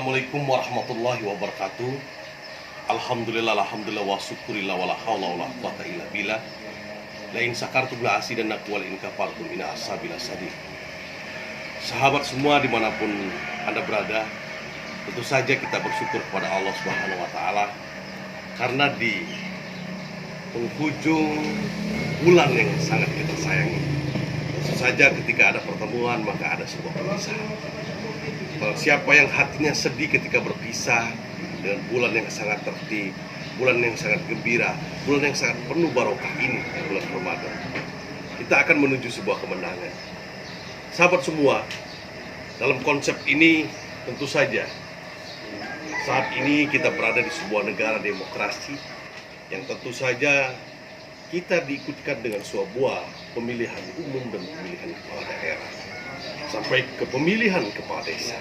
Assalamualaikum warahmatullahi wabarakatuh. Alhamdulillah wa syukurillah wala haula wala quwata illa billah. La in sakartum la azidannakum wa la in kafartum inna azabi lasyadid. Sahabat semua dimanapun Anda berada, tentu saja kita bersyukur kepada Allah Subhanahu wa taala karena di penghujung bulan yang sangat kita sayangi, tentu saja ketika ada pertemuan maka ada sebuah perpisahan. Siapa yang hatinya sedih ketika berpisah dengan bulan yang sangat tertib, bulan yang sangat gembira, bulan yang sangat penuh barokah ini, bulan Ramadan, kita akan menuju sebuah kemenangan. Sahabat semua, dalam konsep ini tentu saja saat ini kita berada di sebuah negara demokrasi yang tentu saja kita diikutkan dengan sebuah pemilihan umum dan pemilihan kepala daerah sampai ke pemilihan kepala desa.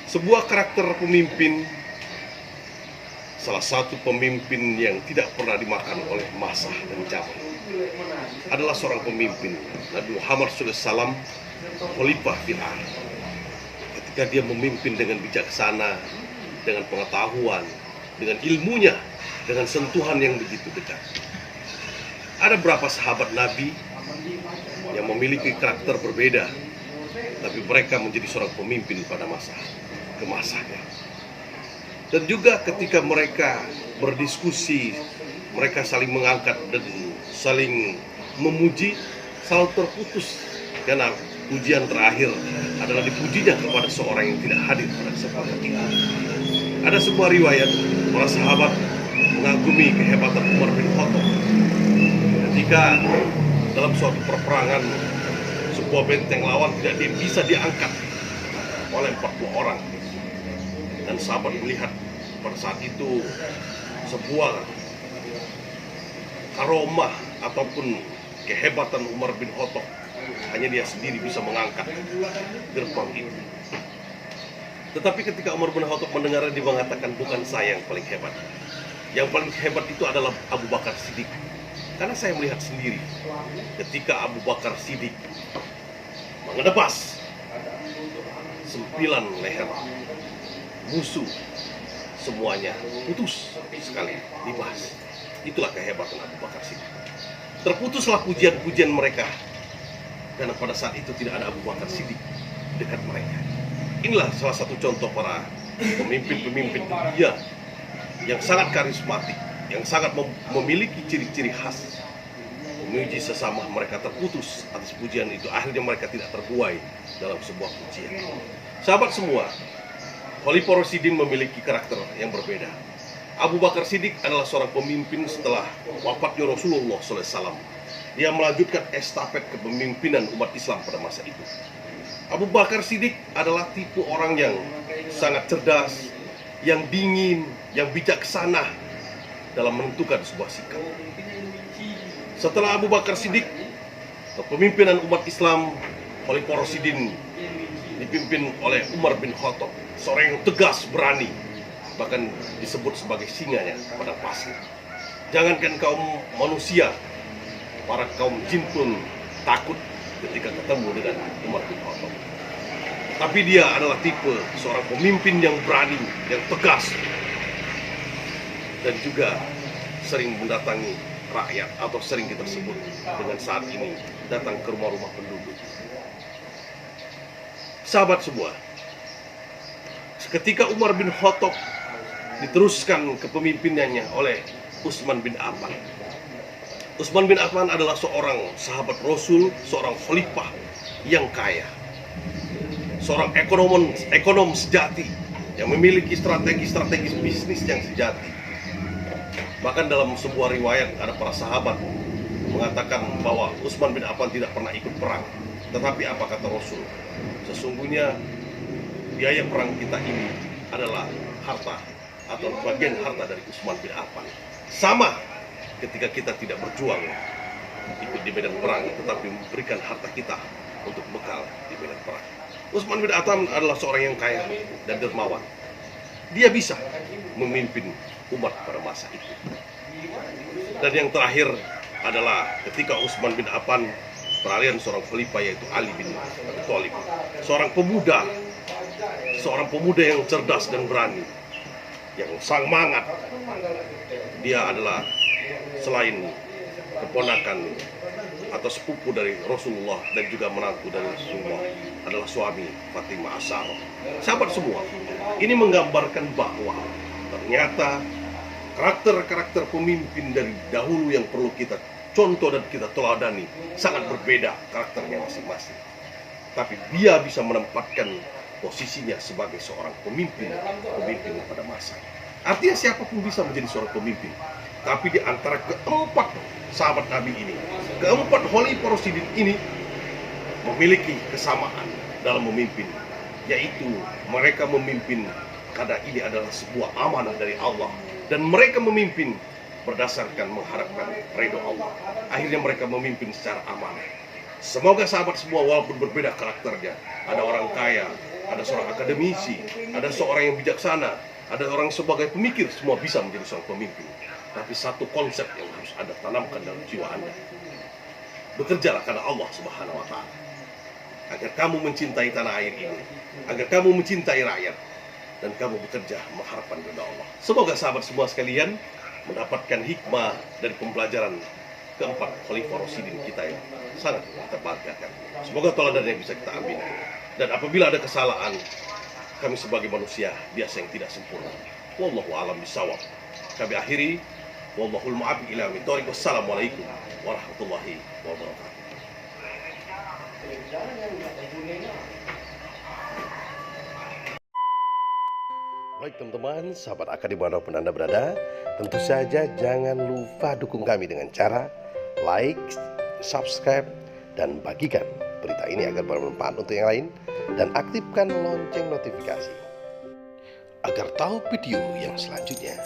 Sebuah karakter pemimpin, salah satu pemimpin yang tidak pernah dimakan oleh masa dan zaman, adalah seorang pemimpin Nabi Muhammad SAW, Khalifah fil ardh. Ketika dia memimpin dengan bijaksana, dengan pengetahuan, dengan ilmunya, dengan sentuhan yang begitu dekat. Ada berapa sahabat Nabi yang memiliki karakter berbeda, tapi mereka menjadi seorang pemimpin pada masa kemasannya. Dan juga ketika mereka berdiskusi, mereka saling mengangkat dan saling memuji, selalu terputus karena pujian terakhir adalah dipujinya kepada seorang yang tidak hadir pada kesempatan itu. Ada sebuah riwayat para sahabat mengagumi kehebatan Umar bin Khattab ketika dalam suatu perperangan sebuah benteng lawan tidak bisa diangkat oleh 40 orang, dan sahabat melihat pada saat itu sebuah karomah ataupun kehebatan Umar bin Khattab, hanya dia sendiri bisa mengangkat gerbang itu. Tetapi ketika Umar bin Khattab mendengar, dia mengatakan, bukan saya yang paling hebat, yang paling hebat itu adalah Abu Bakar Siddiq. Karena saya melihat sendiri ketika Abu Bakar Siddiq mengenebas 9 leher musuh, semuanya putus sekali dibahas. Itulah kehebatan Abu Bakar Siddiq. Terputuslah pujian-pujian mereka, karena pada saat itu tidak ada Abu Bakar Siddiq dekat mereka. Inilah salah satu contoh para pemimpin-pemimpin dunia yang sangat karismatik, yang sangat memiliki ciri-ciri khas. Memuji sesama mereka terputus atas pujian itu, akhirnya mereka tidak terbuai dalam sebuah pujian. Sahabat semua, Khalifah Rasyidin memiliki karakter yang berbeda. Abu Bakar Siddiq adalah seorang pemimpin setelah wafatnya Rasulullah SAW. Dia melanjutkan estafet kepemimpinan umat Islam pada masa itu. Abu Bakar Siddiq adalah tipe orang yang sangat cerdas, yang dingin, yang bijaksana dalam menentukan sebuah sikap. Setelah Abu Bakar Siddiq, kepemimpinan umat Islam, Khalifah Rasyidin dipimpin oleh Umar bin Khattab, seorang yang tegas, berani, bahkan disebut sebagai singanya pada pasir. Jangankan kaum manusia, para kaum jin pun takut ketika ketemu dengan Umar bin Khattab. Tapi dia adalah tipe seorang pemimpin yang berani, yang tegas, dan juga sering mendatangi rakyat, atau sering kita sebut dengan saat ini datang ke rumah-rumah penduduk. Sahabat semua, ketika Umar bin Khattab diteruskan kepemimpinannya oleh Utsman bin Affan. Utsman bin Affan adalah seorang sahabat Rasul, seorang khalifah yang kaya, seorang ekonom sejati yang memiliki strategi bisnis yang sejati. Bahkan dalam sebuah riwayat ada para sahabat mengatakan bahwa Utsman bin Affan tidak pernah ikut perang. Tetapi apa kata Rasul? Sesungguhnya biaya perang kita ini adalah harta atau bagian harta dari Utsman bin Affan. Sama ketika kita tidak berjuang ikut di medan perang, tetapi memberikan harta kita untuk bekal di medan perang. Utsman bin Affan adalah seorang yang kaya dan dermawan. Dia bisa memimpin umat pada masa itu. Dan yang terakhir adalah ketika Utsman bin Affan peralihan seorang khalifah, yaitu Ali bin Abi Thalib, seorang pemuda seorang pemuda yang cerdas dan berani, yang sangat. Dia adalah selain keponakan atau sepupu dari Rasulullah dan juga menantu dari Rasulullah, adalah suami Fatimah As-Zahra. Sahabat semua, ini menggambarkan bahwa ternyata karakter-karakter pemimpin dari dahulu yang perlu kita contoh dan kita teladani sangat berbeda karakternya masing-masing. Tapi dia bisa menempatkan posisinya sebagai seorang pemimpin pada masa. Artinya siapapun bisa menjadi seorang pemimpin. Tapi di antara keempat sahabat Nabi ini, keempat Khalifah Rasyidin ini memiliki kesamaan dalam memimpin, yaitu mereka memimpin karena ini adalah sebuah amanah dari Allah, dan mereka memimpin berdasarkan mengharapkan ridho Allah. Akhirnya mereka memimpin secara amanah. Semoga sahabat semua, walaupun berbeda karakternya, ada orang kaya, ada seorang akademisi, ada seorang yang bijaksana, ada orang sebagai pemikir, semua bisa menjadi seorang pemimpin. Tapi satu konsep yang harus Anda tanamkan dalam jiwa Anda: bekerjalah karena Allah Subhanahu wa Ta'ala, agar kamu mencintai tanah air ini, agar kamu mencintai rakyat, dan kamu bekerja mengharapkan ridha Allah. Semoga sahabat semua sekalian mendapatkan hikmah dari pembelajaran keempat Khalifah Rasyidin kita yang sangat kita banggakan. Semoga teladan yang bisa kita ambil. Dan apabila ada kesalahan, kami sebagai manusia biasa yang tidak sempurna. Wallahu a'lam bishawab. Kami akhiri. Wallahul mu'afiq ila aqwamit thoriq. Wassalamualaikum warahmatullahi wabarakatuh. Baik teman-teman, sahabat akademi dimanapun Anda berada, tentu saja jangan lupa dukung kami dengan cara like, subscribe, dan bagikan berita ini agar bermanfaat untuk yang lain, dan aktifkan lonceng notifikasi agar tahu video yang selanjutnya.